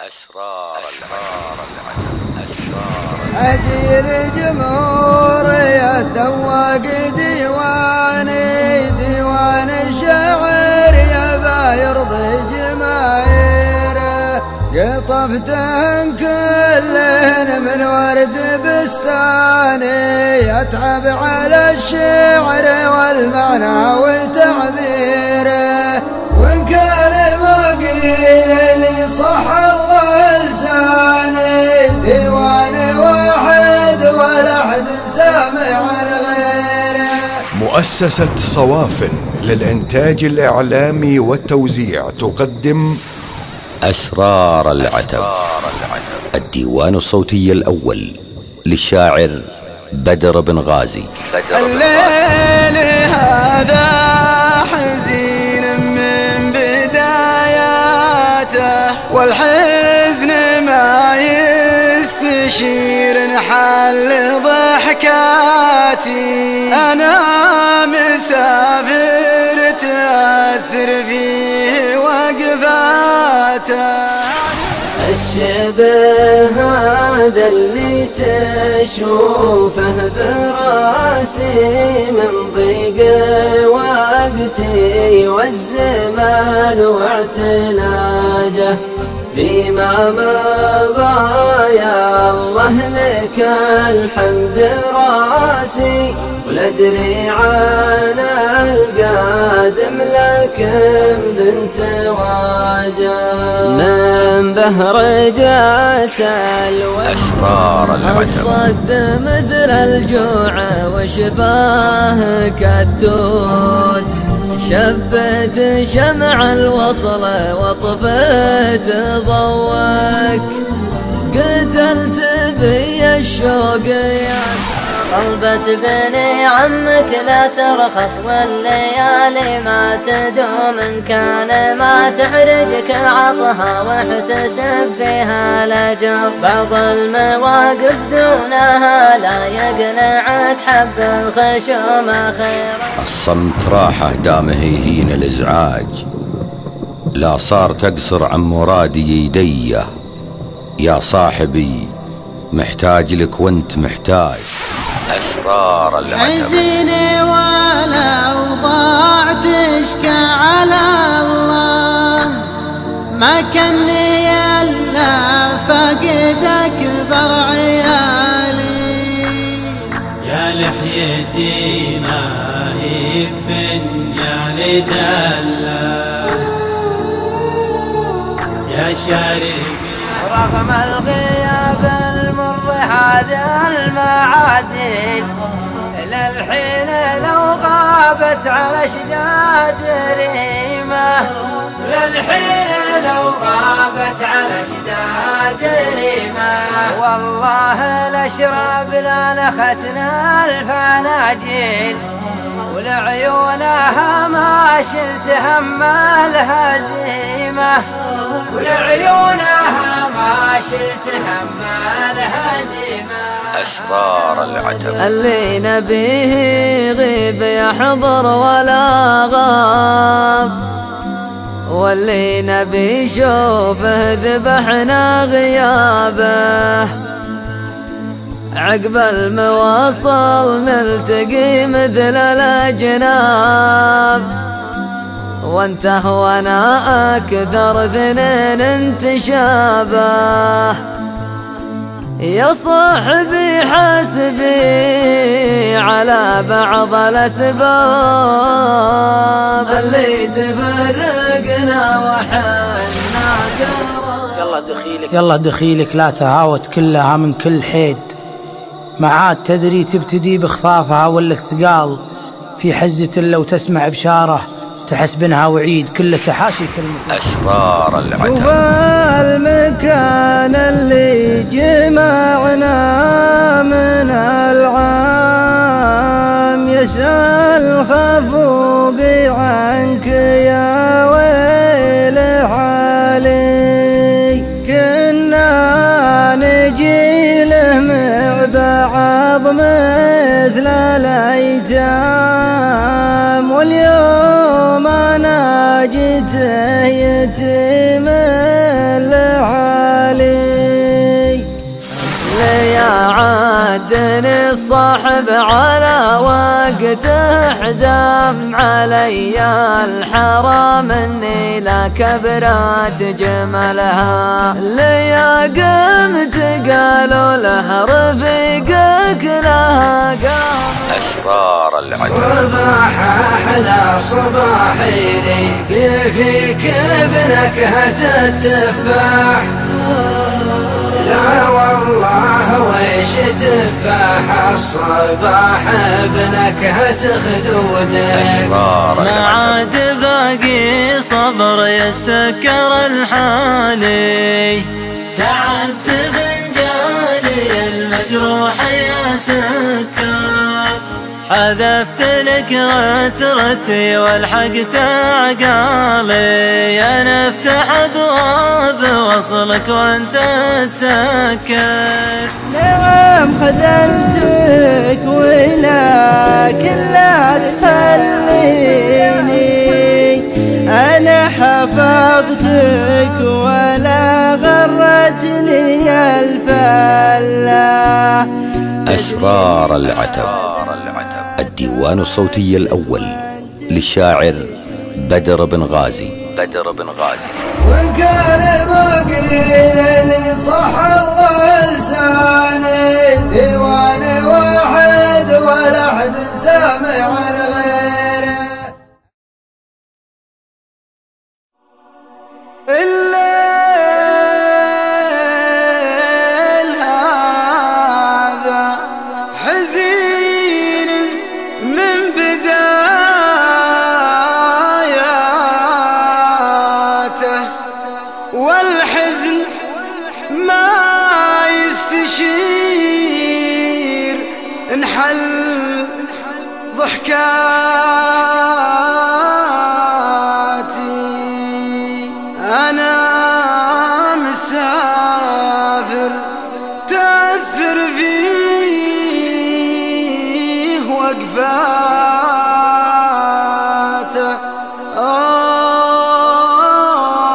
أسرار العجب. أهدي لجمهورية ذوق ديواني، ديوان الشعر يبا يرضي جماهيره، قطفتهن كلهن من ورد بستاني، يتعب على الشعر والمعنى وتعبيره، وإن كان ما قيل لي صح الله لساني، ديوان واحد ولا أحد سامع غيره. مؤسسة صواف للإنتاج الإعلامي والتوزيع تقدم أسرار العتب، الديوان الصوتي الأول للشاعر بدر بن غازي. الليل هذا حزين من بداياته، والحزن ما يستشير نحل ضحكاتي، أنا مسافر تأثر فيه وقفاته. الشبه هذا اللي تشوفه براسي من ضيق وقتي والزمان واعتلاجه، فيما مضى يا الله لك الحمد راسي، ولا أدري عن القادم لكن بنت واجه، من بهرجات أسرار العجب. الصد مثل الجوع وشفاه كالتوت، شبت شمع الوصل وطفيت ضوك، قتلت بي الشوق يا قلبة بني عمك لا ترخص، والليالي ما تدوم، إن كان ما تحرجك عطها واحتسب فيها لجر، بعض المواقف دونها لا يقنعك حب الخشوم خير. الصمت راحة دامه يهين الإزعاج، لا صار تقصر عن مرادي يديه، يا صاحبي محتاج لك وانت محتاج. أسرار العجب. حزيني ولو ضاعت اشكى على الله، ما كني الا فقد اكبر عيالي، يا لحيتي ما هي بفنجان دلة، يا شارق رغم الغياب المر هذا المعادن، للحين لو غابت على اشداد ريمه، للحين لو غابت على اشداد ريمه، والله لاشرب لنختنا الفناجين، ولعيونها ما شلت هم الهزيمه، ولعيونها ما شلت هم الهزيمه. أسرار العجب. اللي نبيه غيب يحضر ولا غاب، واللي نبي شوفه ذبحنا غيابه، عقب المواصل نلتقي مثل الأجناب، وانت وانا اكثر ذنين انتشابه، يا صاحبي حاسبي على بعض الاسباب، اللي تفرقنا وحنا قراب. يلا دخيلك لا تهاوت كلها من كل حيد، ما عاد تدري تبتدي بخفافها ولا الثقال، في حزة لو تسمع بشاره تحس بنها وعيد، كله تحاشي كلمة. أسرار العجب. شوف المكان اللي جمعنا من العام، يسأل خفوقي عنك يا ويل حالي، كنا نجي له مع بعض مثل الأيتام، واليوم أنا جيته يتيم لحالي. عدني الصاحب على وقته حزام علي الحرام اني لا كبرات جملها ليا قمت قالوا له رفيقك لها قام أسرار العجب. صباح أحلى صباحي لي فيك بنكهة التفاح لا والله ويش تفاح الصباح بنكهة خدودك ما عاد باقي صبر يسكر الحالي تعبت فنجاني المجروح يا سكر حذفت لك غترتي والحقت عقالي انا افتح ابواب وصلك وانت تسكر نعم خذلتك ولكن لا تخليني انا حفظتك ولا غرتني الفله. أسرار العتب. الديوان الصوتي الأول للشاعر بدر بن غازي. وإن كان باقي لي صح الله لساني ديوان واحد ولا أحد سامع غيره الليل هذا حزين من بداياته والحزن ما يستشير انحل ضحكاتي أنا مسافر تأثر فيه وقفاته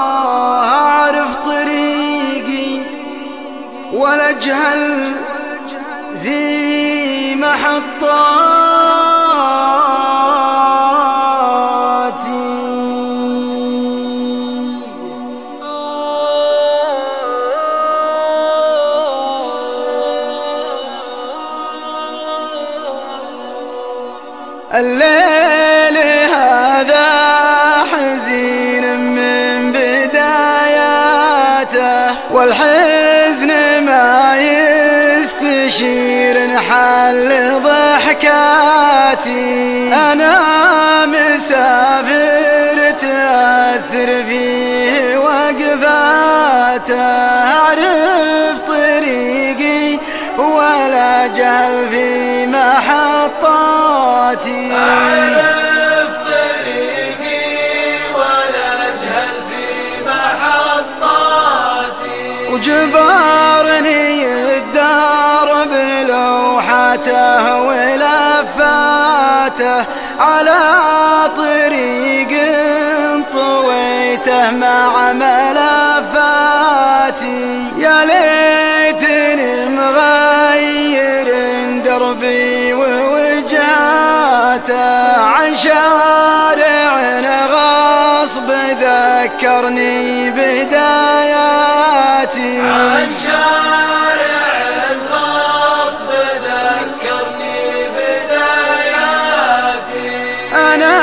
أعرف طريقي ولا أجهل في محطاتي الليل هذا حزين من بداياته والحزن ما يستشير انحل ضحكاتي أنا مسافر تأثر فيه وقفاته أعرف طريقي ولا جهل في محطاتي أعرف طريقي ولا أجهل في محطاتي وجبرني الدرب لوحته ولفاته على طريق طويته مع ملفاتي يا ليتني مغير دربي ووجهاته عن شارع غصب ذكرني بداياتي عن شارع غصب ذكرني بداياتي أنا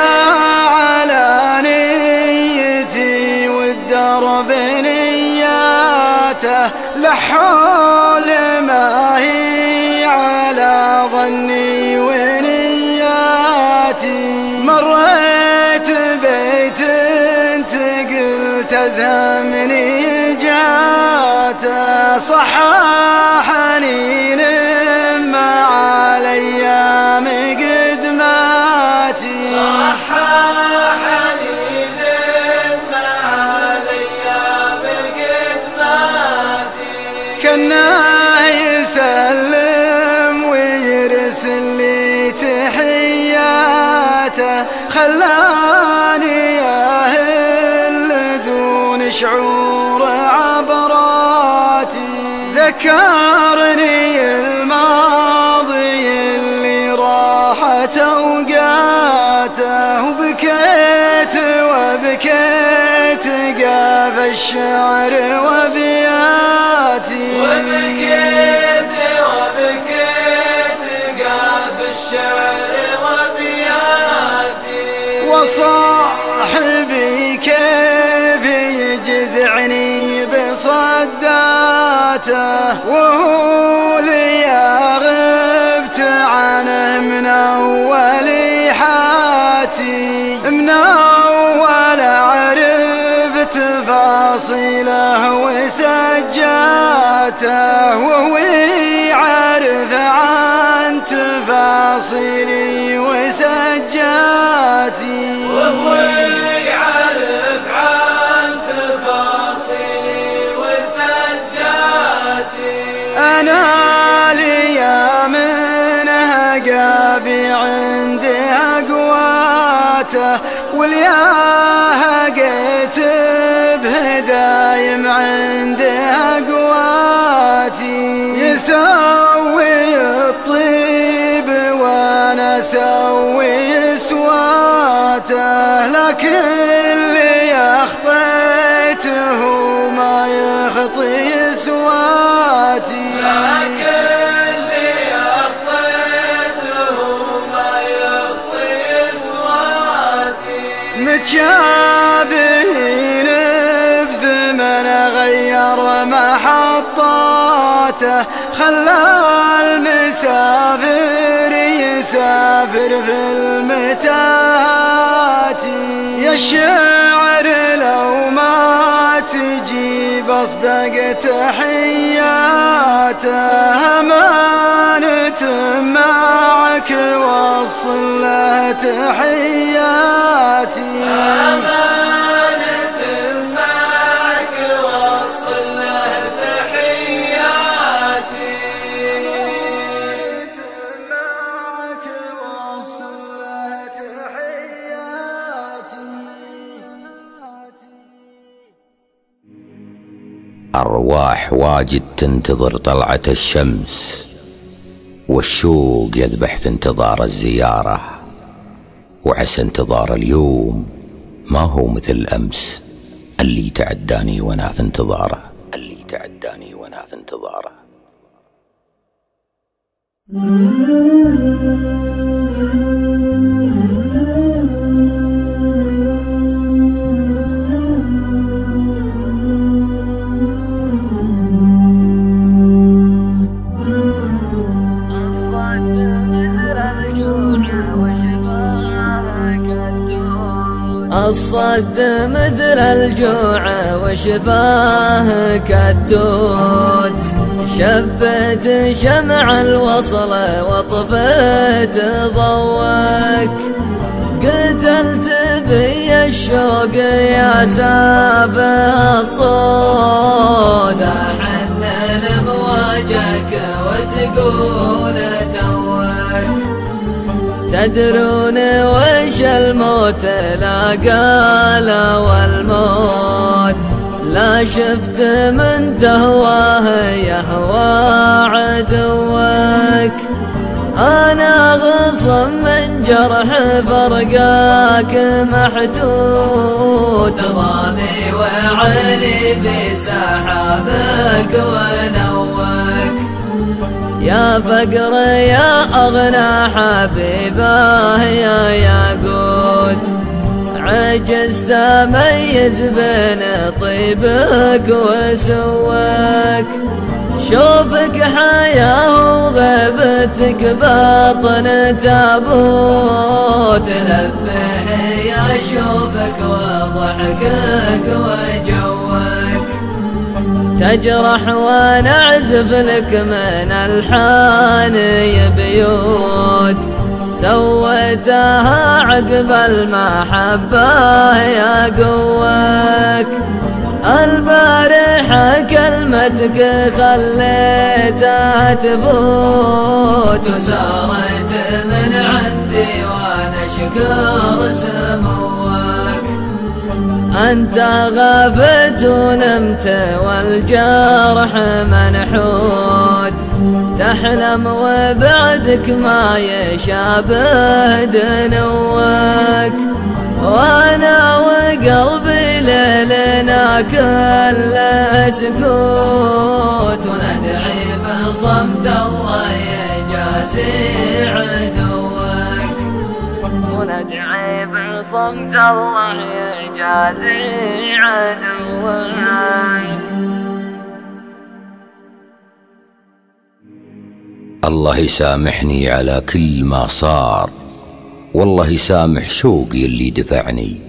على نيتي والدرب نياته لحول ما هي على ظني ونياتي مريت بيت انتقلت أزهمني جاته صححني مع الأيام قدماتي صححني مع الأيام قدماتي كنا يسلم ويرسل لي تحياته خلاني أهل دون شعور عبراتي ذكرني الماضي اللي راحت اوقاته، وبكيت وبكيت قاف الشعر وبياتي، وبكيت وبكيت قاف الشعر وبياتي. وصاحبي كيف يجزعني بصداته، وهو لي غبت عنه من أول حياتي، من أول عرفت فاصله وسجاته، وهو يعرف عن تفاصيلي وسجاتي، وهو يعرف عن تفاصيلي وسجاتي. أنا لي منه قابي عندي أقواته، والياه قيت به دايم عندي أقواتي، يسوي الطيب وانا اسوي سواته، لكن اللي اخطيته ما يخطي سواتي، لكن اللي اخطيته ما يخطي سواتي. متشابهين بزمن غير محطاته، خلى المسافر يسافر في المتاهات. يا الشعر لو ما تجيب اصدق تحياته، امانة معك وصل له تحياتي، امانة معك وصل له تحياتي. معك وصل له تحياتي. أرواح واجد تنتظر طلعة الشمس، والشوق يذبح في انتظار الزيارة، وعسى انتظار اليوم ما هو مثل أمس اللي تعداني وأنا في انتظاره، اللي تعداني وأنا في انتظاره. الصد مثل الجوع وشفاه كالتوت، شبت شمع الوصل وطفيت ضوك، قتلت بي الشوق يا سابه الصوت، احنن بوجهك وتقول توك، تدرون وش الموت لا قال والموت، لا شفت من تهواه يهوى عدوك، أنا غصن من جرح فرقاك محتوت، ضامي وعيني بسحابك ونوك، يا فقر يا أغنى حبيباه يا ياقوت، عجزت أميز بين طيبك وسواك، شوفك حياة وغيبتك باطن تابوت، لبه يا شوفك وضحكك وجوك، تجرح وانا اعزف لك من الحان بيوت، سويتها عقب المحبة يا قوك، البارحة كلمتك خليتها تفوت، وسارت من عندي وانا شكر سموك، أنت غابت ونمت والجرح منحود، تحلم وبعدك ما يشابه دنوك، وانا وقلبي ليلنا كله سكوت، وندعي بصمت الله يجازي عدوك، وندعي بصمت الله يجازي عدوك. الله يسامحني على كل ما صار، والله يسامح شوقي اللي دفعني.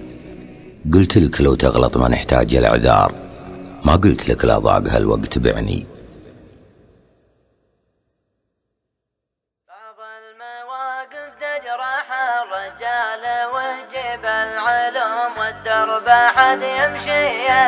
قلت لك لو تغلط ما نحتاج الاعذار، ما قلت لك لا ضاق هالوقت بعني. بعض المواقف تجرح الرجال وتجيب العلوم، والدرب احد يمشي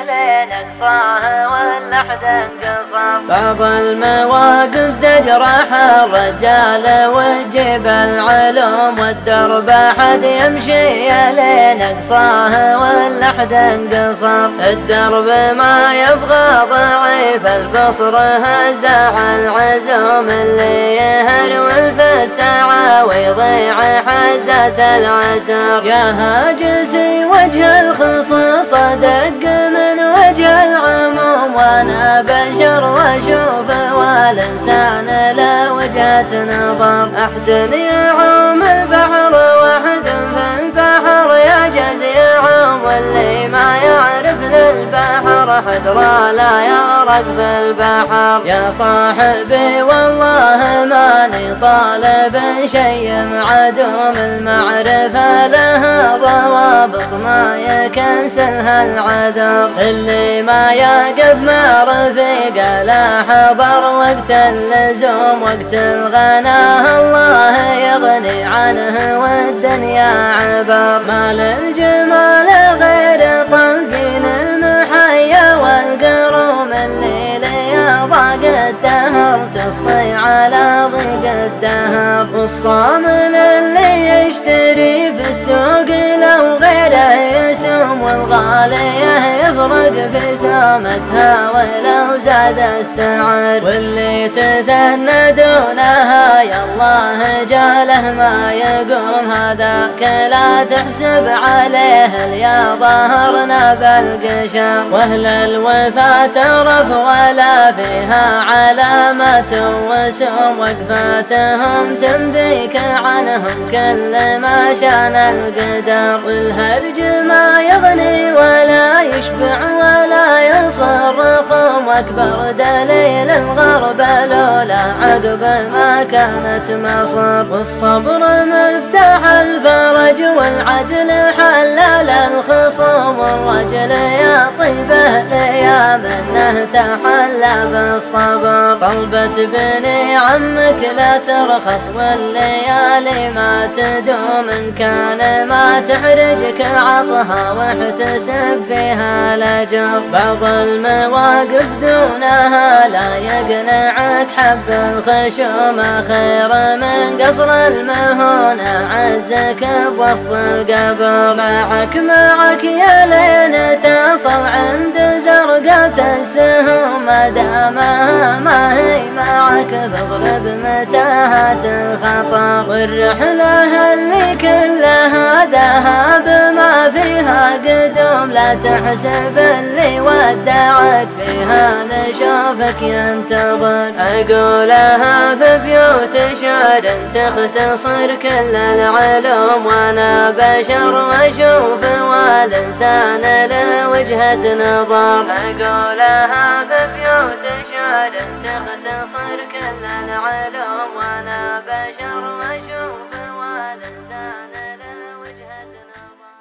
لين اقصاه ولا احد انقصر. بعض المواقف تجرح الرجال وتجيب العلوم، والدرب احد يمشي لين اقصاه ولا احد انقصر. الدرب ما يبغى ضعيف البصر، هزع العزوم اللي يهرول في الساعة ويضيع حزة العسر. يا هاجسي وجه الخصوص دق من وجه العموم، وانا بشر واشوف والانسان لا وجهة نظر. احد يعوم البحر واحد في البحر يعجز يعوم، واللي ما يعرف للبحر حذره لا يغرق في البحر. يا صاحبي والله ماني طالب شيء معدوم، المعرفة لها ضوابط ما يكنسلها العذر. اللي ما يقف مع رفيقه لا حضر وقت اللزوم، وقت الغناه الله يغني عنه والدنيا عبر. ما للجمال غير طلقين المحيا والقروم، اللي لي ضاق الدهر تسطي على ضيق الدهر. والصامل اللي يشتري في السوق لو غيره يسوم، والغالية يفرق في سومتها ولو زاد السعر. واللي تثنى دونها يالله جاله ما يقوم، هذاك لا تحسب عليه اليا ظهرنا بالقشر. واهل الوفا ترف ولا فيها علامة وسوم، وقفاتهم تنبيك عنهم كل ما شان القدر. والهرج ما يغني ولا يشبع ولا ينصر رخوم، واكبر دليل الغرب لولا عقب ما كانت مصر. والصبر مفتاح الفرج والعدل حلل الخصوم، والرجل يا طيبه ليا منه تحلى بالصبر. طلبة بني عمك لا ترخص والليالي ما تدوم، إن كان ما تحرجك عطها واحتسب فيها الأجر. بعض المواقف دونها لا يقنعك حب الخشوم، خير من قصر المهونة عزك بوسط القبر. معك يا لين تصل عند زرقة السهوم، ما دامها ما هي معك فاضرب متاهات الخطر. والرحلة اللي كلها ذهب ما فيها قدوم، لا تحسب اللي ودعك فيها نشوفك ينتظر. أقولها في بيوت شعر تختصر كل العلوم، وانا بشر واشوف والانسان له وجهة نظر. أقولها في بيوت شعر تختصر كل العلوم، وانا بشر واشوف والانسان له وجهة نظر.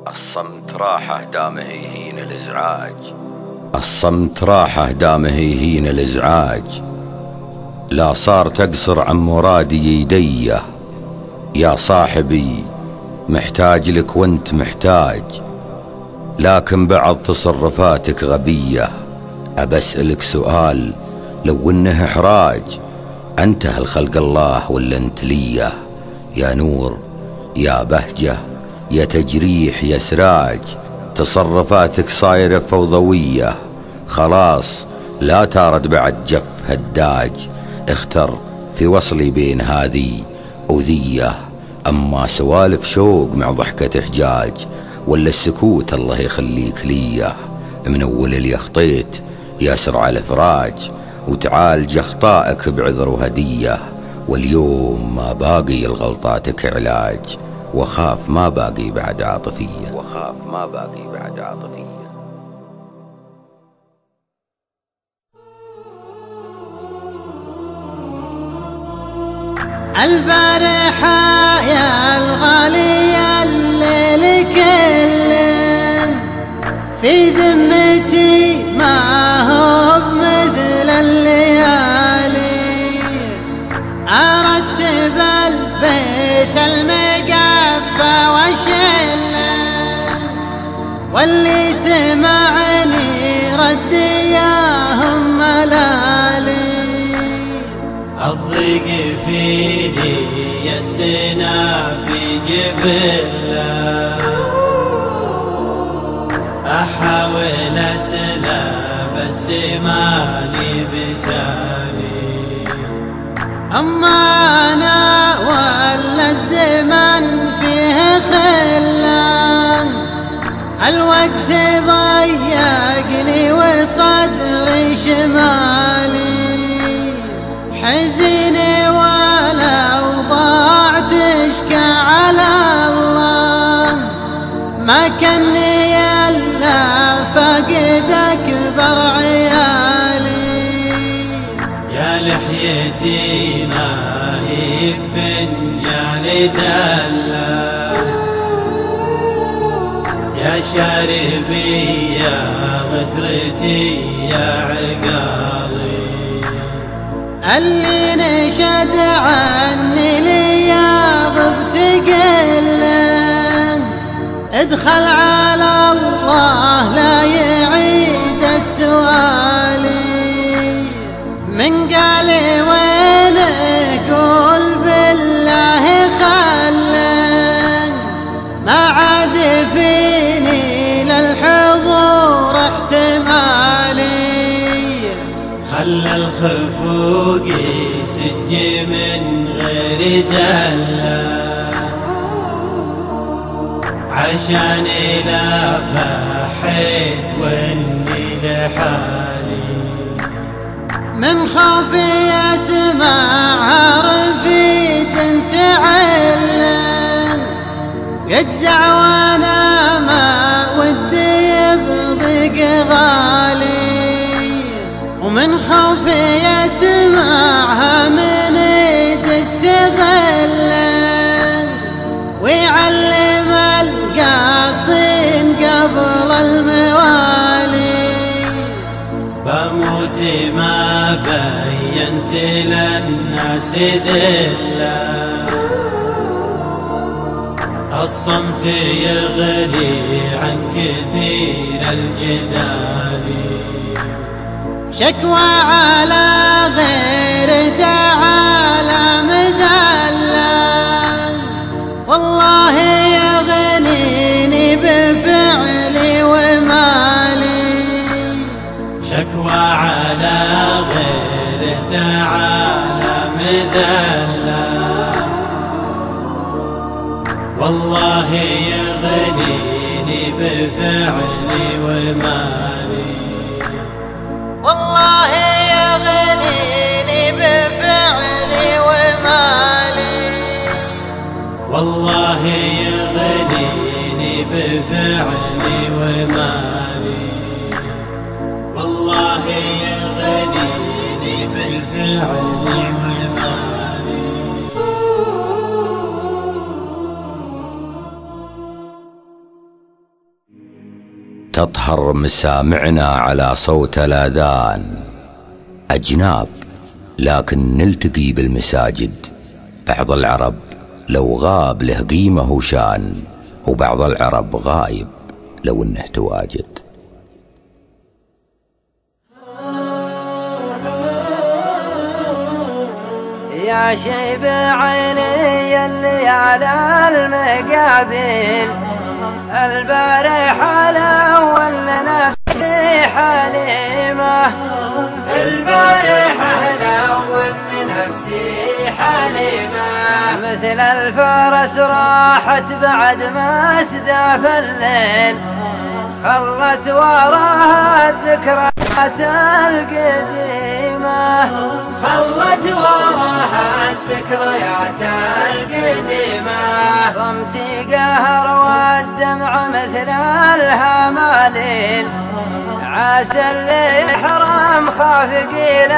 الصمت راحة دامه يهين الازعاج، الصمت راحة دامه يهين الازعاج. لا صار تقصر عن مرادي يديه، يا صاحبي محتاج لك وانت محتاج. لكن بعض تصرفاتك غبية، أبسألك سؤال لو انه احراج، انت هل خلق الله ولا انت ليه؟ يا نور يا بهجة يا تجريح يا سراج، تصرفاتك صايرة فوضوية، خلاص لا تارد بعد جف هداج. اختر في وصلي بين هذه أذية، أما سوالف شوق مع ضحكة حجاج، ولا السكوت الله يخليك ليه. من أول اللي أخطيت ياسر على فراج، وتعالج أخطائك بعذر وهدية. واليوم ما باقي لغلطاتك علاج، وخاف ما باقي بعد عاطفية. البارحة يا الغالية الليل كله في ذمتي ما هو بمثل الليالي. أرتب البيت المقفى وشله، واللي سمعني رد ياهم ملالي. الضيق فيني يسنا في جبله، أحاول أسلم بس مالي بسالي. أما أنا ولا الزمن فيه خلة، الوقت ضيقني وصدري شمالي. حزيني ولو ضاعت اشكى على الله، ما كني الا فقد اكبر عيالي. يا لحيتي ما هي بفنجان دلة، يا شاربي يا غترتي يا عقالي. اللي نشد عني لياض بتقله، ادخل على الله لا يعيد السؤالي. من قالي وينك قول بالله خله، ما عاد فيني للحضور احتمالي. خلى الخفوق يسج من غير زلة، عشاني لا فحيت واني لحالي. من خوفي اسمع رفيج تعلن، يجزع وانا ما ودي يبضيق غالي. ومن خوفي يسمعها من يدس غله، ويعلم القاصين قبل الموالي. بموت ما بينت للناس ذله، الصمت يغلي عن كثير الجدال. شكوى على غير تعالى مذلة، والله يغنيني بفعلي ومالي. شكوى على غير تعالى مذلة، والله يغنيني بفعلي ومالي. والله يغنيني بفعلي ومالي. والله يغنيني بفعلي ومالي. والله يغنيني بفعلي ومالي. تطهر مسامعنا على صوت الآذان، أجناب لكن نلتقي بالمساجد. بعض العرب لو غاب له قيمة وشان، وبعض العرب غايب لو انه تواجد. يا شيب عيني اللي على المقابل البارحة الأول نفسي حليمة البارحة الأول نفسي حليمة مثل الفرس راحت بعد ما اسداف الليل خلت وراها الذكريات القديمة خلت وراها الذكريات القديمة صمتي قهر والدمع مثل الهماليل عسى اللي يحرم خافقين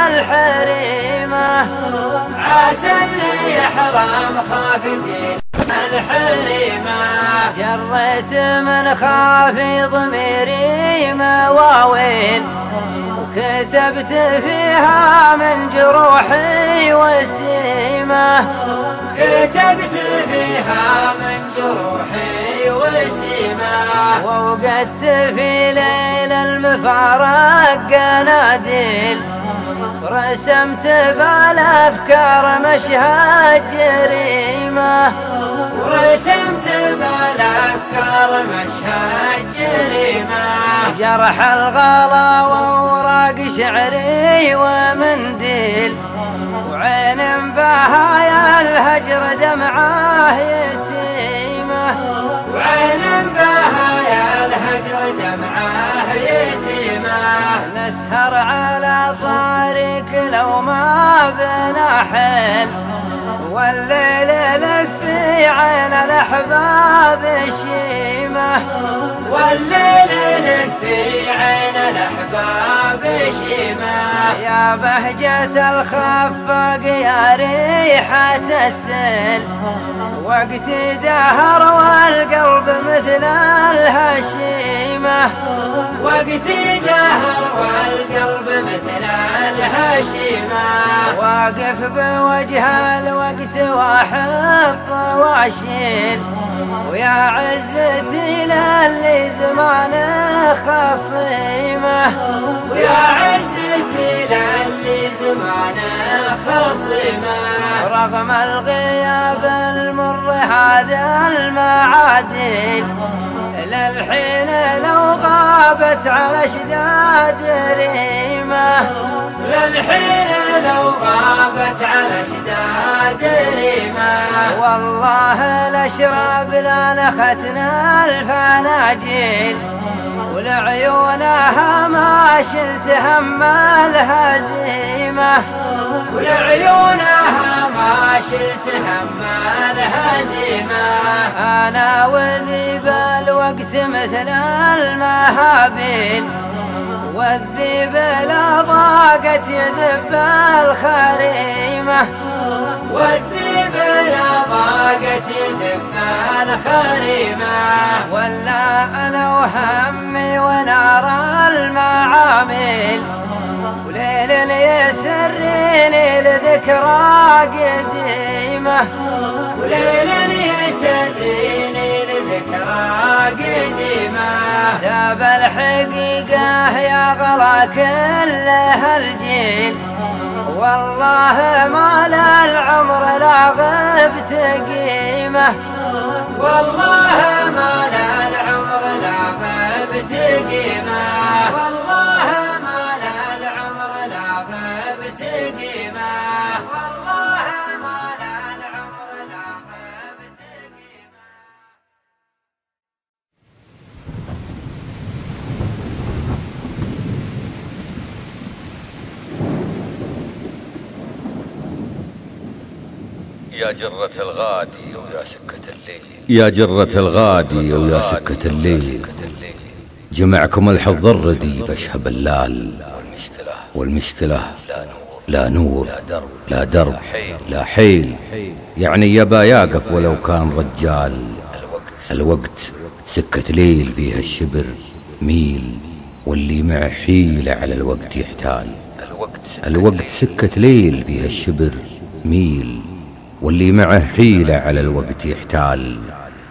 الحريمة عسى اللي يحرم خافقين الحريمة جريت من خافي ضميري مواويل وكتبت فيها من جروحي وسيمة كتبت فيها من جروحي وسيمة ووقدت في ليل المفارق قناديل رسمت بالافكار مشهد جريمه ورسمت بالافكار مشهد جريمه جرح الغلا ووراق شعري ومنديل وعين بهايا الهجر دمعه يتيمه وعين بهايا الهجر دمعه يتيمه نسهر على طريق لو ما بنا حيل والليل لف في عين الأحباب شيمة والليل لف في عين الأحباب شيمة يا بهجة الخفاق يا ريحة السيل وقت دهر والقلب مثل الهشيمة وقت دهر والقلب مثل الهشيمة واقف بوجه الوقت واحط واشيل ويا عزتي للي زمانه خصيمه ويا عزتي للي زمانه خصيمه رغم الغياب المر هذا المعادل للحين لو غابت على اشداد ريمه للحين لو غابت على اشداد ريمه والله لاشرب لنختنا الفناجيل ولعيونها ما شلت هم الهزيمه ولعيونها ما شلت هم الهزيمه انا وذيب الوقت مثل المهابيل والذيب لا ضاقت يذب الخريمه والذيب لا ضاقت يذب الخريمه ولا انا وهمي ونار المعامل وليل يسريني لذكرى قديمه وليل يسريني لذكرى قديمه ثاب الحقيقه يا غلا كله الجيل والله ما للعمر لا غبت قيمه والله ما للعمر لا غبت قيمه والله ما للعمر لا غبت قيمه والله ما للعمر لا غبت قيمه يا جرة الغادي ويا سكة الليل يا جرة الغادي ويا سكة الليل جمعكم الحظ الردي فاشهى بلال والمشكلة لا نور لا درب لا حيل يعني يبا يقف ولو كان رجال الوقت سكة ليل فيها الشبر ميل واللي معه حيلة على الوقت يحتال الوقت سكة ليل فيها الشبر ميل واللي معه حيلة على الوقت يحتال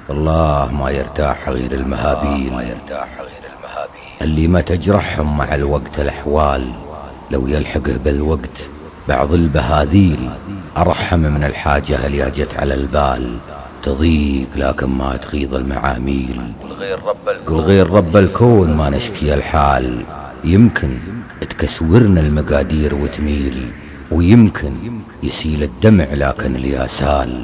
والله ما يرتاح غير المهابيل اللي ما تجرحهم مع الوقت الأحوال لو يلحقه بالوقت بعض البهاذيل أرحم من الحاجة اللي جت على البال، تضيق لكن ما تغيض المعاميل. والغير رب الكون ما نشكي الحال، يمكن تكسورنا المقادير وتميل، ويمكن يسيل الدمع لكن الياسال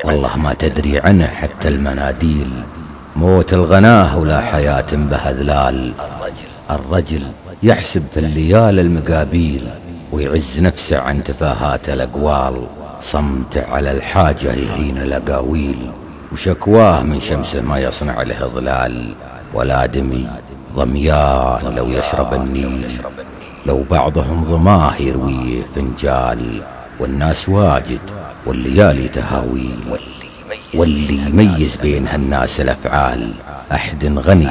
والله ما تدري عنه حتى المناديل. موت الغناه ولا حياة بهذلال، الرجل يحسب في الليال المقابيل، ويعز نفسه عن تفاهات الأقوال. صمت على الحاجة يهين الأقاويل، وشكواه من شمسه ما يصنع له ظلال. والآدمي ظميان لو يشرب النيل، لو بعضهم ظماه يرويه فنجال. والناس واجد والليالي تهاويل، واللي يميز بين هالناس الأفعال. أحد غني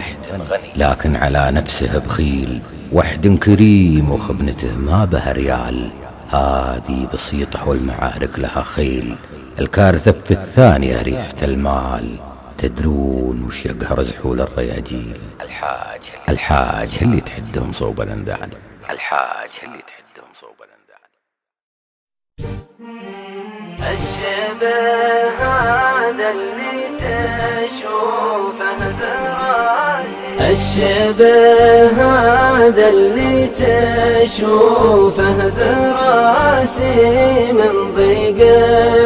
لكن على نفسه بخيل، وحد كريم وخبنته ما بها ريال. هذه بسيطة والمعارك لها خيل، الكارثة في الثانية ريحة المال. تدرون وش يقهر زحول الرياجيل؟ الحاج اللي تحدهم صوب الأندال، الحاج اللي تحدهم صوب الأندال. الشبه هذا اللي تشوفه براسي، الشبه هذا اللي تشوفه براسي، من ضيق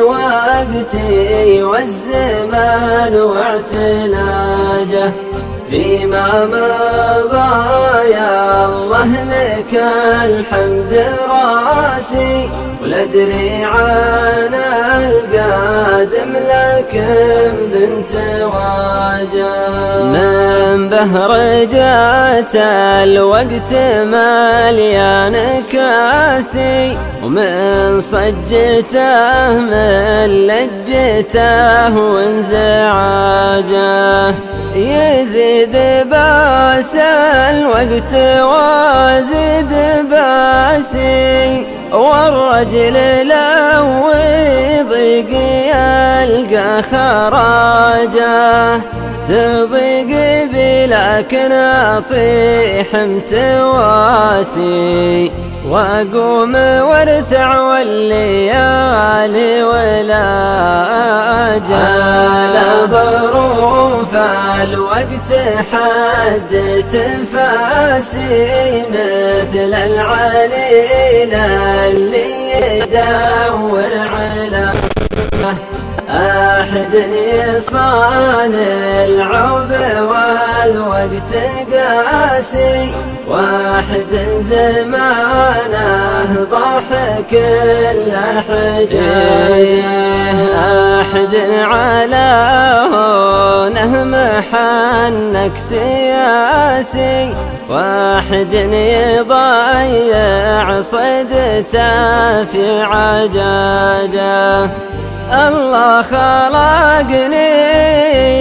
وقتي والزمان واعتلاجه. فيما مضى يا الله لك الحمد راسي، ولا ادري عن القادم لكن بنت واجه. من بهرجات الوقت مليان كاسي، ومن صجته من لجته وانزعاجه. يزيد باس الوقت وازيد باسي، والرجل لو يضيق يلقى خراجه. تضيق بي لكن اطيح متواسي، واقوم وارتع والليالي ولا على ظروف الوقت حد تفاسي، مثل العليل اللي يدور على أحد يصان العوب والوقت قاسي، واحد زمانه ضحك الأحجاي. أحد على هونه محنك سياسي، واحد يضيع صيدته في عجاجه. الله خلقني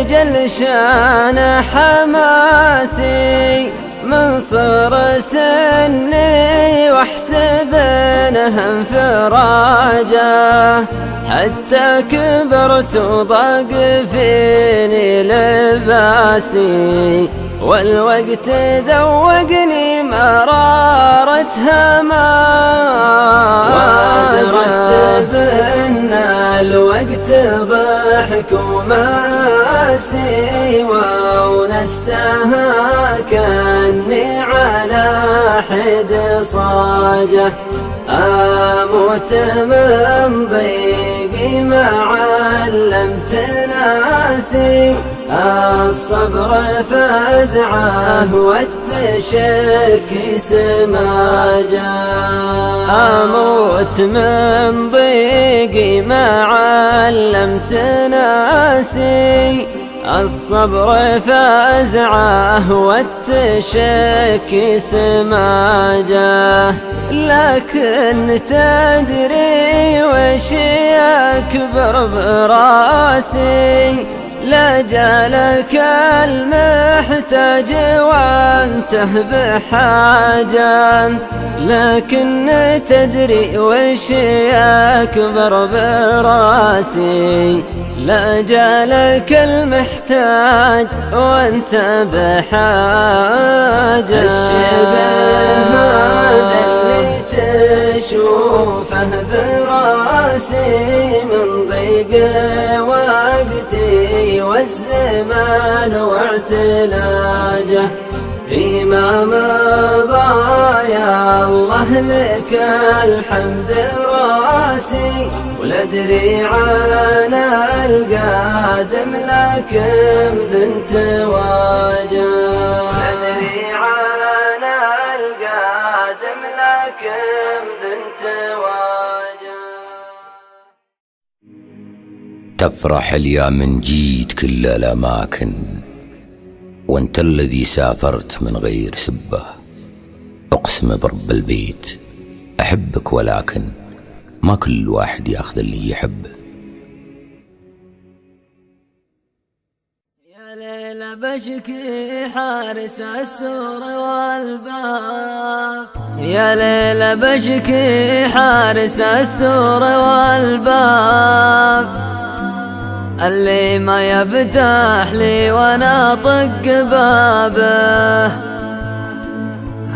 جل شان حماسي، من صغر سني واحسب انها انفراجه. حتى كبرت وضاق فيني لباسي، والوقت ذوقني مرارة وأدركت بأن الوقت ضحك وماسي، ونستها كأني على حد صاجه. أموت من ضيقي ما علمت ناسي، الصبر فزعه والتشكي سماجه. أموت من ضيقي ما علمت ناسي، الصبر فزعه والتشكي سماجه. لكن تدري وش يكبر براسي، لا جالك المحتاج وانته بحاجة. لكن تدري وش يكبر براسي، لا جالك المحتاج وانت بحاجة. الشبه هذا اللي أشوفه براسي من ضيق وقتي والزمان واعتلاجه فيما مضى. يا الله لك الحمد راسي ولا أدري عن القادم لكن بنت واجه. ولا أدري عن القادم لكن بنت واجه. تفرح اليا من جيت كل الأماكن وانت الذي سافرت من غير سبه. اقسم برب البيت احبك ولكن ما كل واحد ياخذ اللي يحبه. يا ليلى بشكي حارس السور والباب، يا ليلى بشكي حارس السور والباب، اللي ما يفتح لي وانا طق بابه.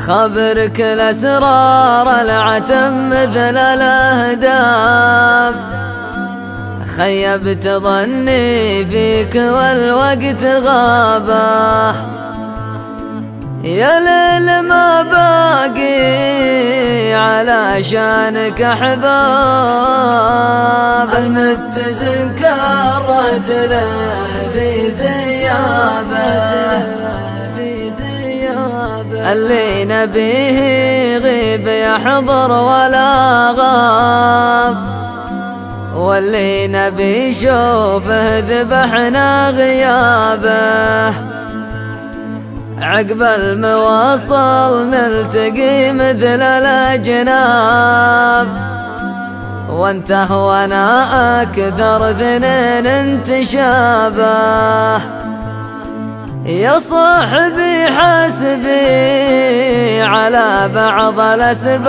خبرك الاسرار العتم مثل الاهداب، خيبت ظني فيك والوقت غابه. يا ليل ما باقي علشانك احباب، المتزن كرت له في ثيابه، اللي نبيه غيب يحضر ولا غاب، واللي نبي شوفه ذبحنا غيابه. عقب المواصل نلتقي مثل الأجناب، وانته وانا أكثر ذنين انتشابه. يا صاحبي حسبي على بعض الأسباب،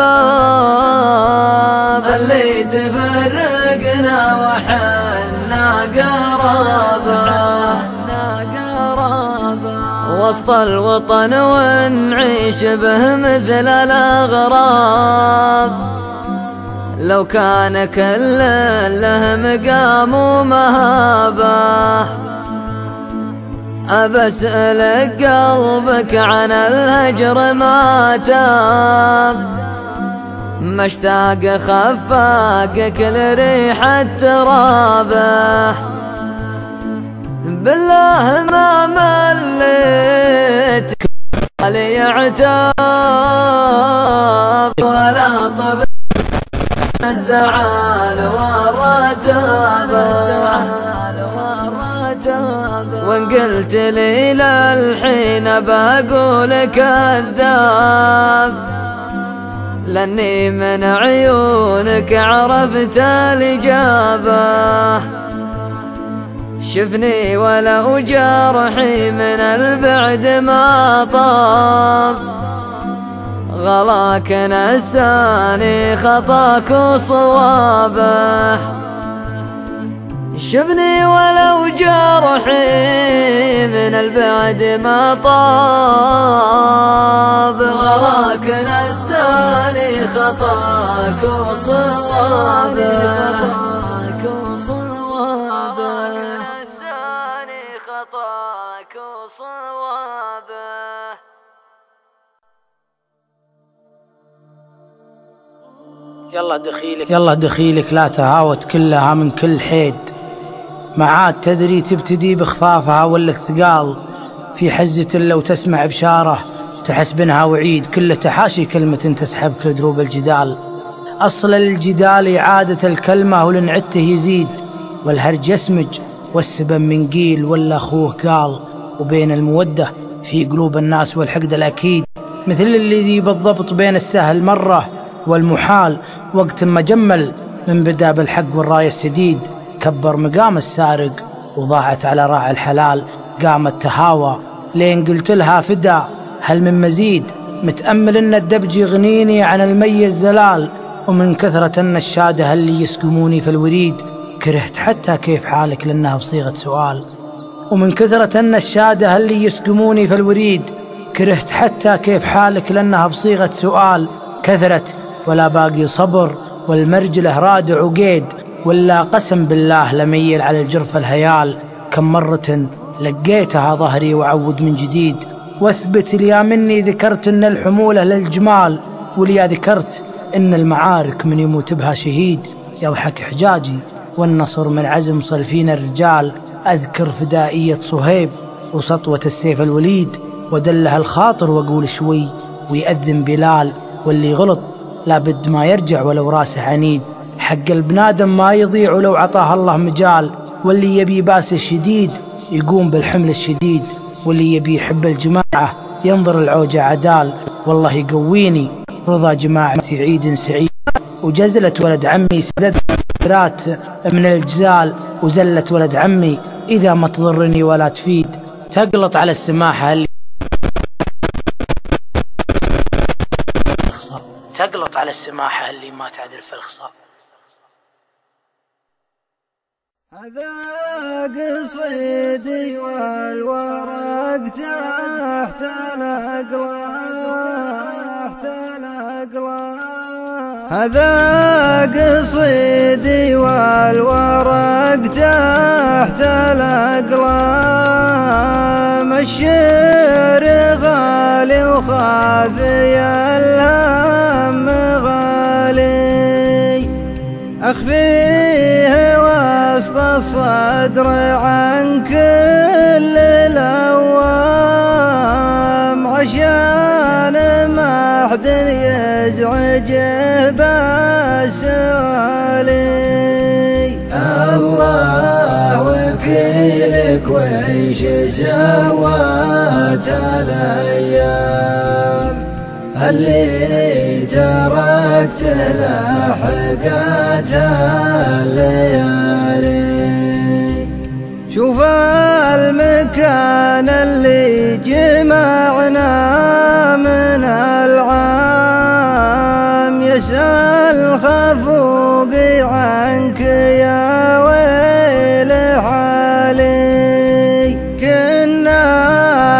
اللي تفرقنا وحنا قرابة وسط الوطن ونعيش به مثل الأغراب. لو كان كل له مقام ومهابة، أبسألك قلبك عن الهجر ما تاب، مشتاق خفاقك لريحة ترابه. بالله ما مليت علي عتاب، ولا طب الزعال والرتابه. وان قلت لي للحين بقول كذاب، لاني من عيونك عرفت الإجابة. شفني ولو جرحي من البعد ما طاب، غلاك نساني خطاك وصوابه. شفني ولو جرحي من البعد ما طاب، غلاك نساني خطاك وصوابه. يلا دخيلك لا تهاوت كلها من كل حيد، ما عاد تدري تبتدي بخفافها ولا الثقال. في حزة لو تسمع بشارة تحس بنها وعيد، كل تحاشي كلمة تسحبك لدروب الجدال. أصل الجدال إعادة الكلمة ولنعدته يزيد، والهرج يسمج والسبب من قيل ولا أخوه قال. وبين المودة في قلوب الناس والحقد الأكيد، مثل الذي بالضبط بين السهل مرة والمحال. وقت ما جمل من بدا بالحق والراية السديد، كبر مقام السارق وضاعت على راعي الحلال. قامت تهاوى لين قلت لها فدا هل من مزيد، متأمل ان الدبج يغنيني عن المي الزلال. ومن كثرة النشادة اللي يسقموني في الوريد، كرهت حتى كيف حالك لأنها بصيغة سؤال. ومن كثرة النشادة اللي يسقموني في الوريد، كرهت حتى كيف حالك لأنها بصيغة سؤال. كثرت ولا باقي صبر، والمرجله رادع وقيد، ولا قسم بالله لميل على الجرف الهيال. كم مرة لقيتها ظهري وعود من جديد، واثبت ليا مني ذكرت ان الحمولة للجمال، وليا ذكرت ان المعارك من يموت بها شهيد. يضحك حجاجي والنصر من عزم صلفين الرجال، اذكر فدائية صهيب وسطوة السيف الوليد، ودلها الخاطر واقول شوي ويأذن بلال. واللي غلط لابد ما يرجع ولو راسه عنيد، حق البنادم ما يضيع ولو عطاه الله مجال. واللي يبي باس الشديد يقوم بالحمل الشديد، واللي يبي يحب الجماعة ينظر العوجة عدال. والله يقويني رضا جماعتي عيد سعيد، وجزلة ولد عمي سدد رات من الجزال، وزلة ولد عمي إذا ما تضرني ولا تفيد. تقلط على السماحة اللي تقلط على السماحة اللي ما تعدل في الخصام. هذا قصيدي والورق تحت الأقلام، هذا قصيدي والورق تحت الأقلام. الشعر غالي وخافي الهم غالي، أخفيه وسط الصدر عن كل الأوام، عشان ما حد يزعجه بسؤالي. الله وكيلك وإيش سوت الأيام اللي تركت لحقات الليالي. شوف المكان اللي جمعنا من العام، يسأل خفوقي عنك يا ويل حالي. كنا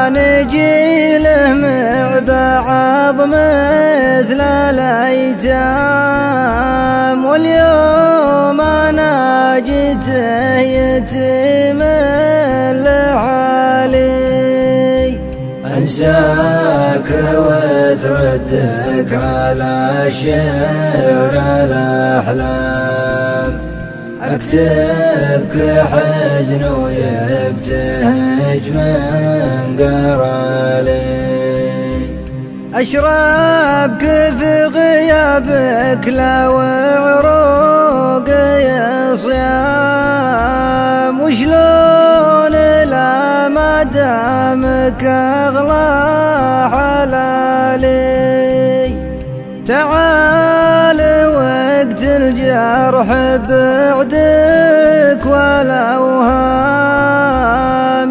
نجي له مع بعض مثل الأيتام، واليوم أنا جيته يتيم لحالي. أنساك وتردك على شعر الأحلام، أكتبك حزن ويبتهج من قرالي. أشربك في غيابك لو عروقي صيام، وشلون لا ما دامك أغلى حلالي. تعال وقت الجرح بعدك والأوهام،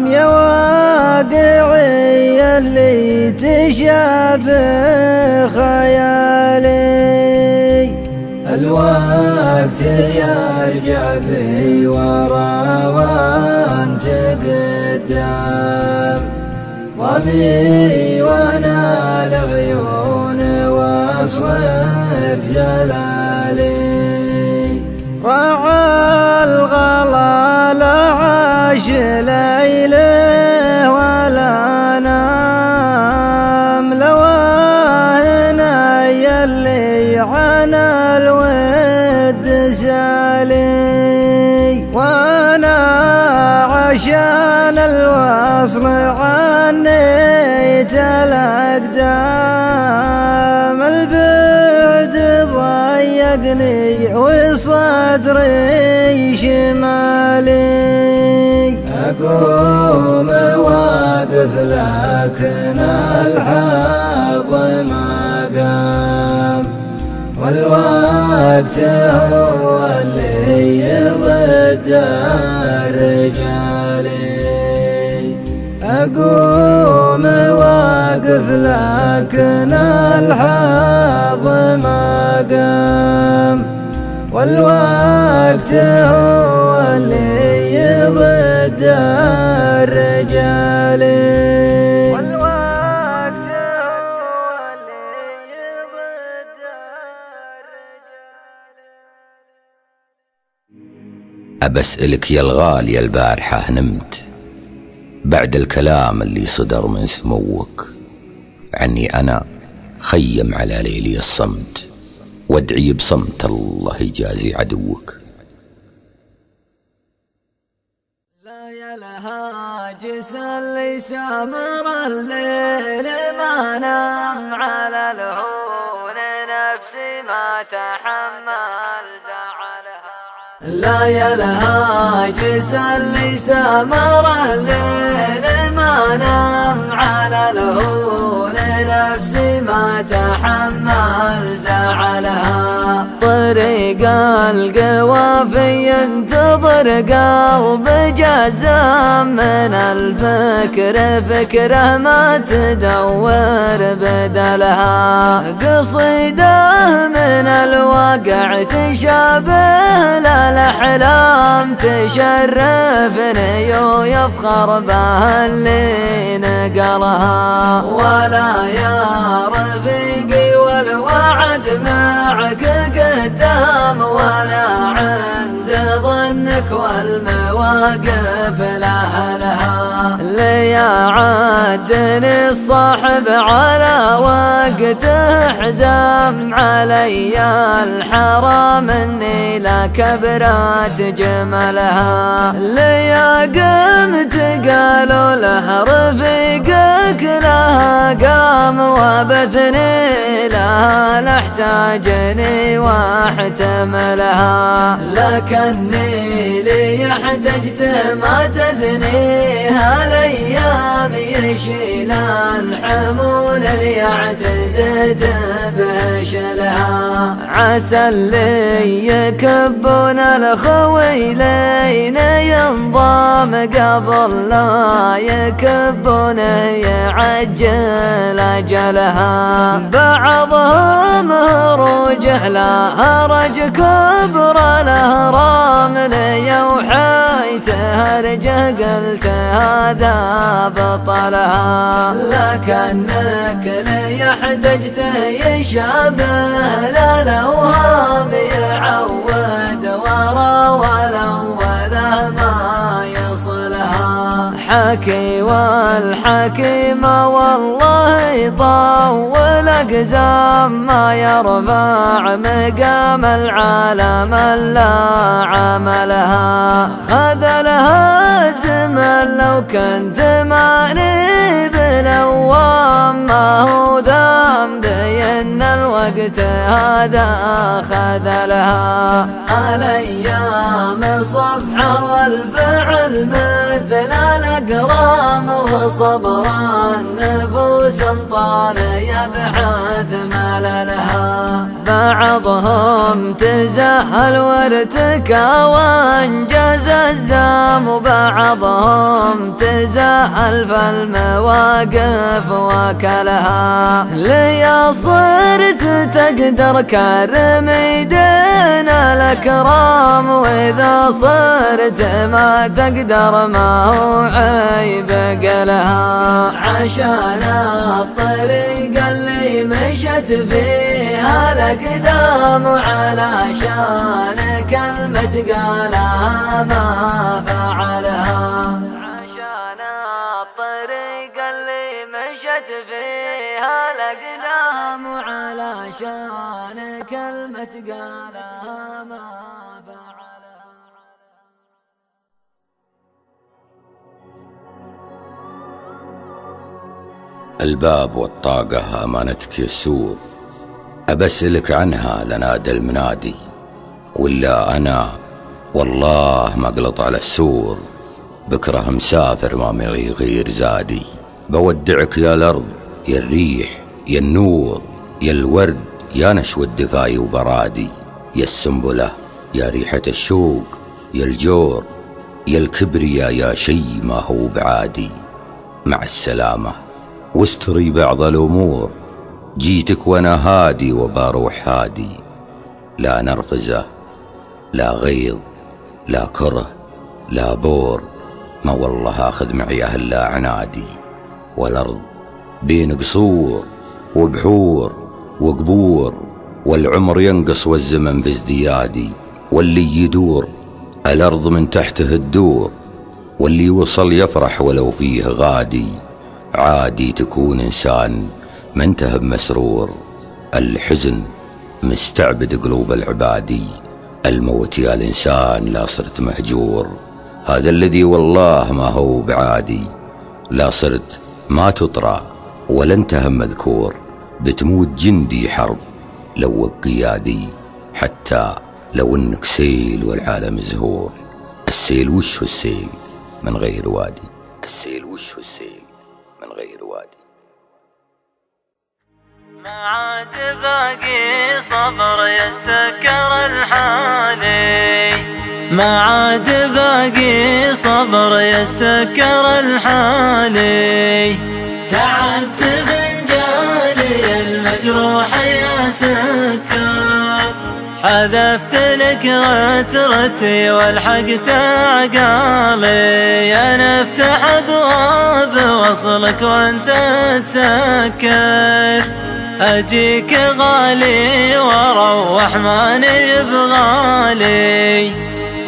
يا واقعي اللي تشابه خيالي. الوقت يرجع بي ورا وانت قدام، ضمي وانا العيون واصلك جلالي. راعى الغلا لا عاش ليله ولا نام، لواهنا يلي عنا الود سالي. وانا عشان الوصل عنيت الأقدام، البعد ضيقني وصدري شمالي. أقوم واقف لكن الحظ ما قام، والوقت هو اللي ضد رجالي. أقوم واقف لكن الحظ ما قام، والوقت هو اللي ضد الرجال. أبسألك يا الغالية البارحة نمت بعد الكلام اللي صدر من سموك عني أنا خيم على ليلي الصمت وادعي بصمت الله يجازي عدوك. لا يا لها جسل ليس مر الليل ما نام على الهون نفسي ما تحمل زعلها. لا يا لها جسل ليس مر الليل ما نام على الهون نفسي ما تحمل زعلها. طريق القوافي ينتظر قلب جزام من الفكر فكره ما تدور بدلها. قصيده من الواقع تشابه للأحلام تشرفني ويفخر بها اللي نقلها. ولا يا رفيقي والوعد معك قدام ولا عند ظنك والمواقف لها. ليا عدني الصاحب على وقت حزام علي الحرام اني لا كبرات جملها. ليا قمت قالوا له رفيقك لها قام وبثني لها لاحتاجني واحتملها. لكني لي احتجت ما تثنيها الايام يشيل الحمول اللي اعتزت بشلها. عسى اللي يكبون الخويلين ينضام قبل لا يكبون يعجل اجلها. بعضهم هروجه لا هرج كبر الاهرام لي وحيت هرجه قلت هذا بطلها. لكنك لي احتجت يشابه للاوهام يعود ورا والاول ما يصلها. حكي والحكيم والله يطول اقزام ما يرفع مقام العالم الا عملها. خذلها زمن لو كنت ماني بلوام ما هو ذنبي ان الوقت هذا خذلها. الايام صفحه والفعل مثل الاقرام وصبر النفوس انطال يبحث مللها. بعضهم تزهل وارتكى وانجز الزام وبعضهم تزهل فالمواقف وكلها. لي صرت تقدر كرم يدين الاكرام واذا صرت ما تقدر ما هو عيب قلها. عشان الطريق اللي مشت فيها الاقدام وعلشان كلمة قالها ما فعلها. عشان الطريق اللي مشت فيها الاقدام وعلشان كلمة قالها ما فعلها. الباب والطاقة أمانتك يسور أبسألك عنها لنادى المنادي. ولا أنا والله ما قلط على السور بكره مسافر ما معي غير زادي. بودعك يا الأرض يا الريح يا النور يا الورد يا نشوى الدفاي وبرادي. يا السنبلة يا ريحة الشوق يا الجور يا الكبرياء يا شي ما هو بعادي. مع السلامة واستري بعض الأمور جيتك وانا هادي وبروح هادي. لا نرفزة لا غيظ لا كره لا بور ما والله اخذ معي اهل عنادي. والارض بين قصور وبحور وقبور والعمر ينقص والزمن في ازديادي. واللي يدور الأرض من تحته الدور، واللي وصل يفرح ولو فيه غادي. عادي تكون إنسان ما انتهى بمسرور، الحزن مستعبد قلوب العبادي. الموت يا الإنسان لا صرت مهجور، هذا الذي والله ما هو بعادي. لا صرت ما تطرى ولا انتهى مذكور، بتموت جندي حرب لو قيادي. حتى لو انك سيل والعالم زهور، السيل وش هو السيل من غير وادي؟ السيل وش هو السيل من غير وادي؟ ما عاد باقي صبر يسكر الحالي، ما عاد باقي صبر يسكر الحالي. تعبت فنجاني المجروح يا سكر، حذفت لك غترتي والحقت عقالي. انا افتح ابواب وصلك وانت تسكر، اجيك غالي واروح ماني بغالي.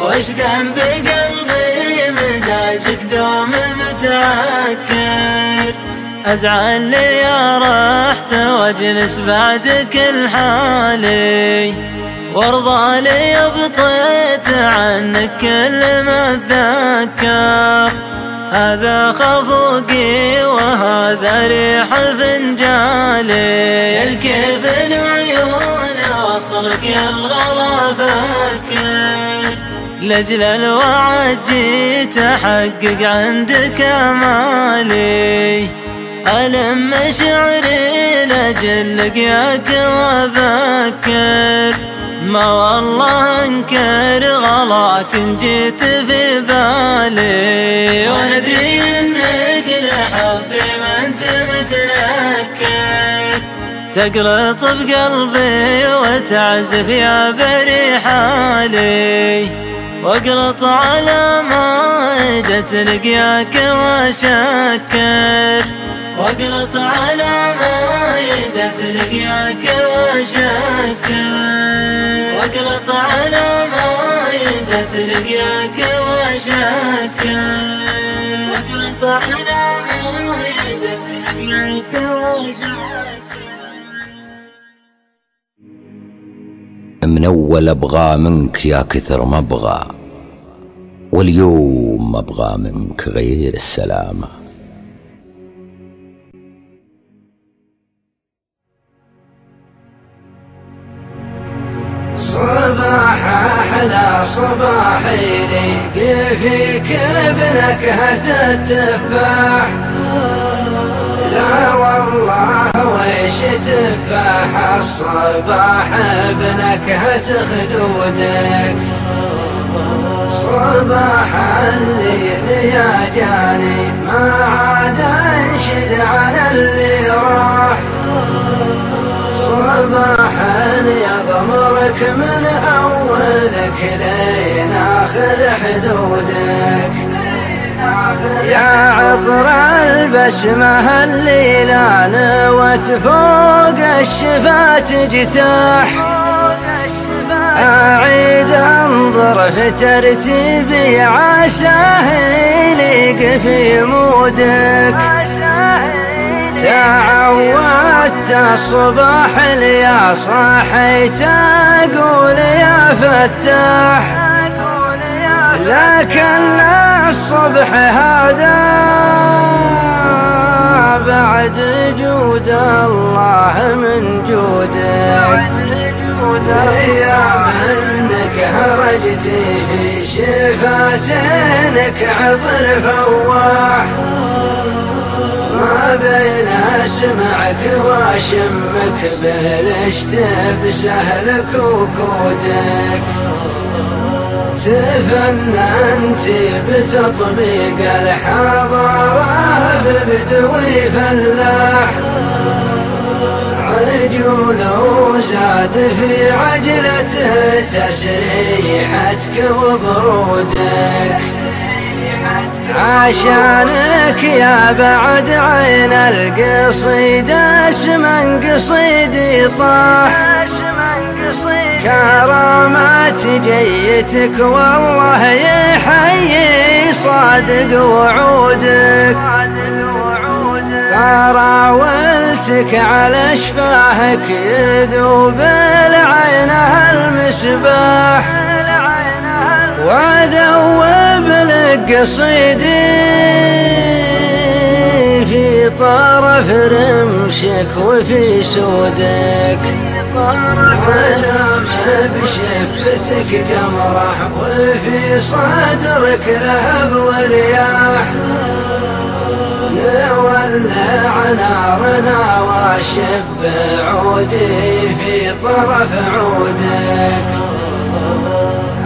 وش ذنب قلبي مزاجك دوم متعكر، ازعل لي يا رحت واجلس بعدك الحالي. وارضى لي بطيت عنك كل ما اتذكر، هذا خفوقي وهذا ريح فنجالي. الكيف العيون وصلك يا الغلا فكر، لاجل الوعد جيت احقق عندك امالي. ألم شعري لاجل لقياك وابكر، ما والله انكر غلاك ان جيت في بالي. وندري انك لحبي ما انت متنكر، تقلط بقلبي وتعزف يا بري حالي. واقلط على مائدة لقياك واشكر، واقلط على مائدة لقياك واشكر، واقلط على مائدة لقياك واشكر، واقلط على مائدة لقياك واشكر. من أول أبغى منك يا كثر ما أبغى، واليوم ما أبغى منك غير السلامة. صباح أحلى صباحي لقي فيك بنكهة التفاح، لا والله ويش تفاح الصباح بنكهة خدودك. صباح الليل يا جاني ما عاد انشد على اللي راح، صباح يغمرك من أولك لين آخر حدودك. يا عطر البسمة اللي لا نوت فوق الشفات جتاح، أعيد انظر في ترتيبي عساه يليق في مودك. تعودت الصباح يا صاحي تقول يا فتاح، لكن الصبح هذا بعد جود الله من جودك. يا منك هرجتي في شفاتينك عطر فواح، ما بين اسمعك واشمك بالاشتب سهلك وكودك. تفننت بتطبيق الحضارة ببدوي فلاح، عجول وزاد في عجلته تسريحتك وبرودك. عشانك يا بعد عين القصيد اسمن قصيدي طاح، كرامات جيتك والله يحيي صادق وعودك، فراولتك على شفاهك يذوب العينها المسباح، وذوب لك قصيدي في طرف رمشك وفي سودك، علام بشفتك قمرح وفي صدرك لهب ورياح، نولع نارنا وشب عودي في طرف عودك،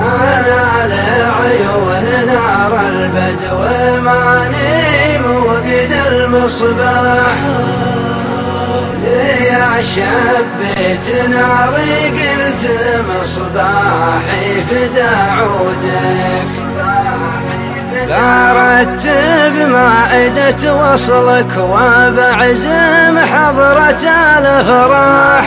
أنا لعيون نار البدو ماني موقد المصباح، ليا شبيت ناري قلت مصباحي فدا عودك، برتب مائدة وصلك وبعزم حضرة الأفراح،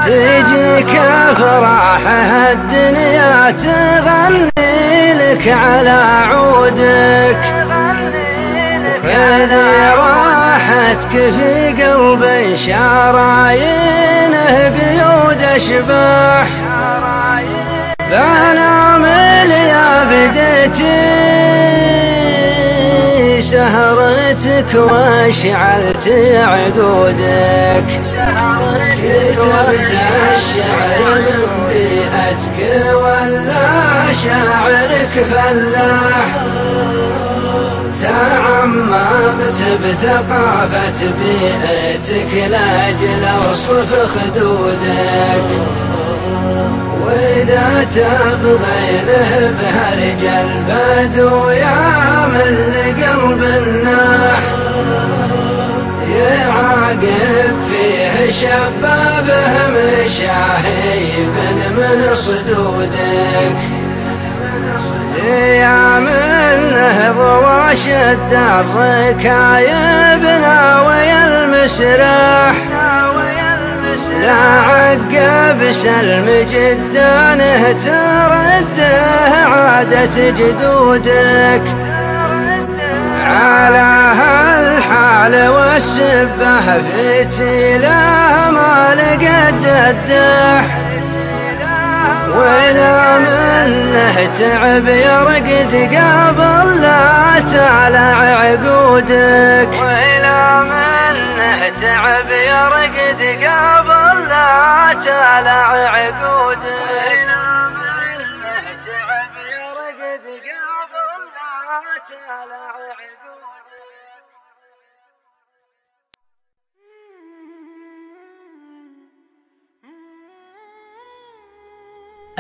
تجيك أفراحها الدنيا تغني لك على عودك، وخذي راحتك في قلب شرايينه قيود أشباح، بنامل يا بديتي سهرتك واشعلت عقودك، كتبت الشعر من بيئتك ولا شاعرك فلاح، تعمقت بثقافة بيئتك لاجل وصف خدودك، وإذا تبغينه بهرج البدو يعمل لقلب الناح، يعاقب فيه شبابه مشاهيب من صدودك، ليعمله ضواش الدار كايبنا ويا المسراح، لا عقب سلم جدانه ترده عادة جدودك، على هالحال والسبه في تيله ما لقى جدح، ولا منه تعب يرقد قبل لا تلع عقودك، ولا منه تعب يرقد قبل لا تلع عقودك، ولا منه تعب يرقد قبل لا تلع عقودك.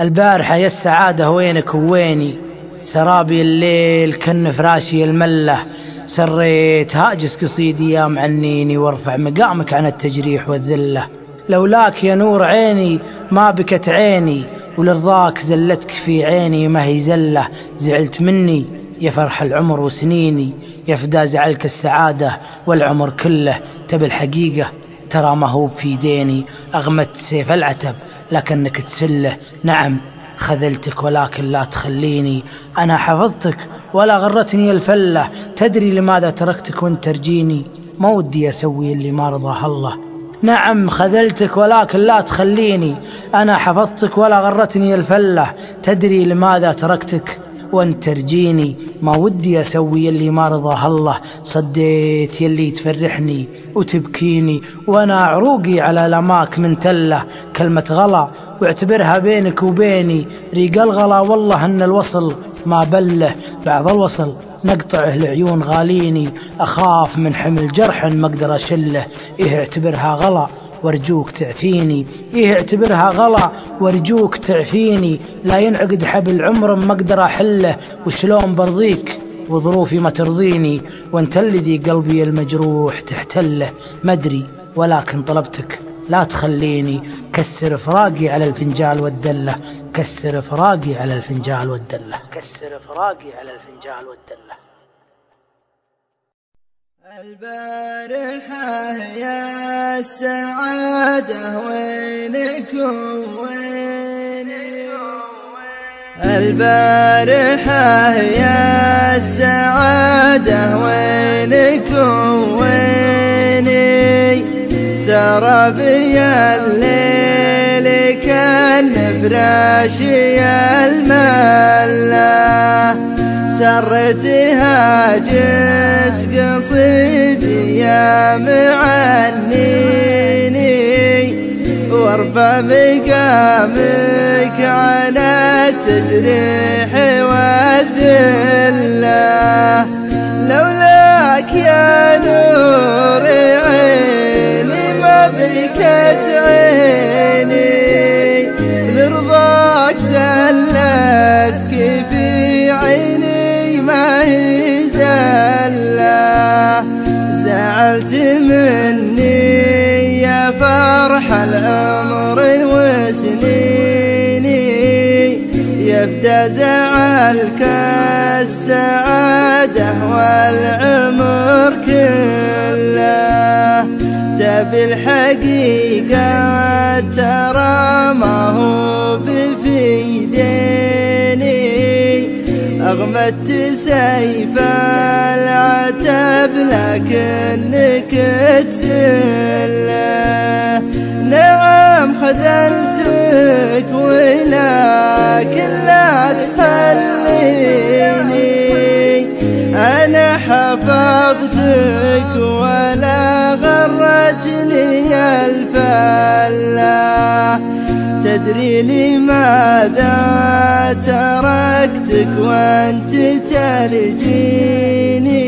البارحة يا السعادة وينك وويني، سرابي الليل كن فراشي الملة، سريت هاجس قصيدي يا معنيني وارفع مقامك عن التجريح والذلة، لولاك يا نور عيني ما بكت عيني، ولرضاك زلتك في عيني ما هي زلة، زعلت مني يا فرح العمر وسنيني، يفدى زعلك السعادة والعمر كله، تبي الحقيقة ترى ما هو في ديني، أغمت سيف العتب لكنك تسله، نعم خذلتك ولكن لا تخليني، أنا حفظتك ولا غرتني الفلة، تدري لماذا تركتك وانت ترجيني، ما ودي أسوي اللي ما رضاه الله، نعم خذلتك ولكن لا تخليني، أنا حفظتك ولا غرتني الفلة، تدري لماذا تركتك وانت ترجيني، ما ودي أسوي اللي ما رضاه الله، صديت يلي تفرحني وتبكيني، وأنا عروقي على لماك من تله، كلمة غلا واعتبرها بينك وبيني، ريق الغلا والله أن الوصل ما بله، بعض الوصل نقطعه العيون غاليني، أخاف من حمل جرح ما أقدر أشله، إيه اعتبرها غلا وارجوك تعفيني، إيه اعتبرها غلا وارجوك تعفيني، لا ينعقد حبل عمر ما أقدر أحله، وشلون برضيك وظروفي ما ترضيني، وانت الذي قلبي المجروح تحتله، ما أدري ولكن طلبتك لا تخليني، كسر فراقي على الفنجال والدلة، كسر فراقي على الفنجال والدلة، كسر فراقي على الفنجال والدلة. البارحة يا السعادة وينكم البارحة يا السعادة وينكم سرى بي الليل كان فراشي الملا سرتها جس قصيدي يا معنيني وارفع مقامك على التجريح والذلة لولاك يا نور عيني ما بكت عيني لرضاك زلتك في عيني ما هي زلة زعلت مني يا فرح العمر وسنيني يفدى زعلك السعادة والعمر كله تبي الحقيقة ترى ما هو بفيديني أغمدت سيف العتب لكنك تسله نعم خذلتك ولكن لا تخليني أنا حفظتك ولا غرتني الفلة تدري لماذا تركتك وانت ترجيني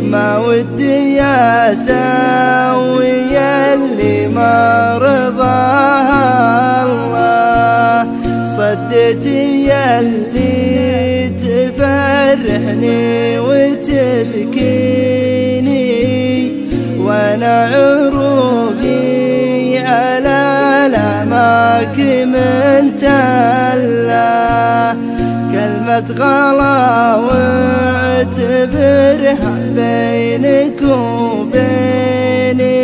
ما ودي اسوي اللي ما رضاها الله صدتي اللي تفرحني وتبكيني وانا عروقي على الاماكن تلا كلمة غلا واعتبرها بينك وبيني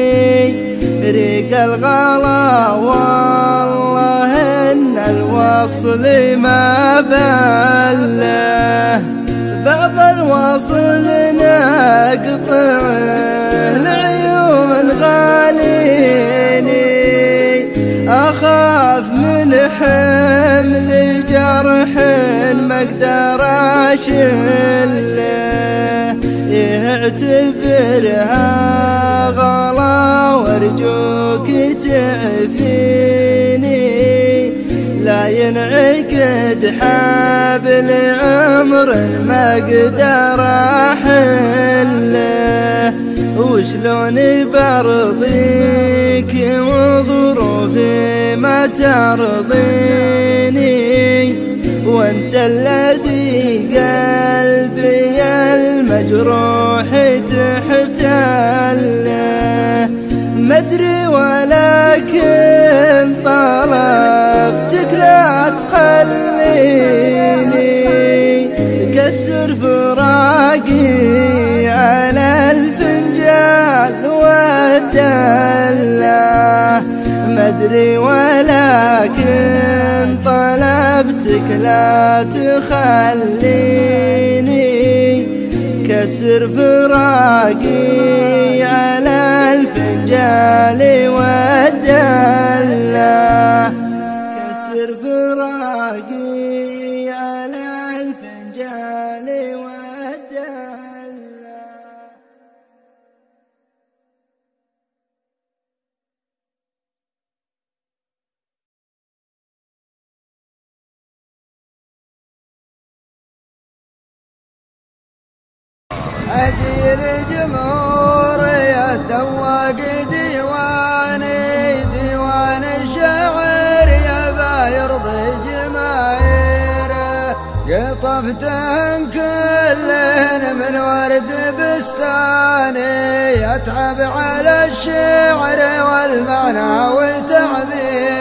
ريق الغلا والله ان الوصل ما بله بعض الوصل نقطعه العيون غاليني أخاف من حمل جرح ما اقدر اشله يعتبرها غلا وارجوك تعفيني لا ينعقد حبل عمر ما اقدر احله وشلون برضيك وظروفي ما ترضيني وانت الذي قلبي المجروح تحتله مدري ولكن طلبتك لا تخليني كسر فراقي على الفنجان والدله مدري ولكن طلبتك لا تخليني كسر فراقي على الفنجان والدله كسر فراقي على الفنجان والدله أدير جمهوري الذواق ديواني ديوان الشعر يبا يرضي جماهيره قطفتهن كلهن من ورد بستاني أتعب على الشعر والمعنى والتعبير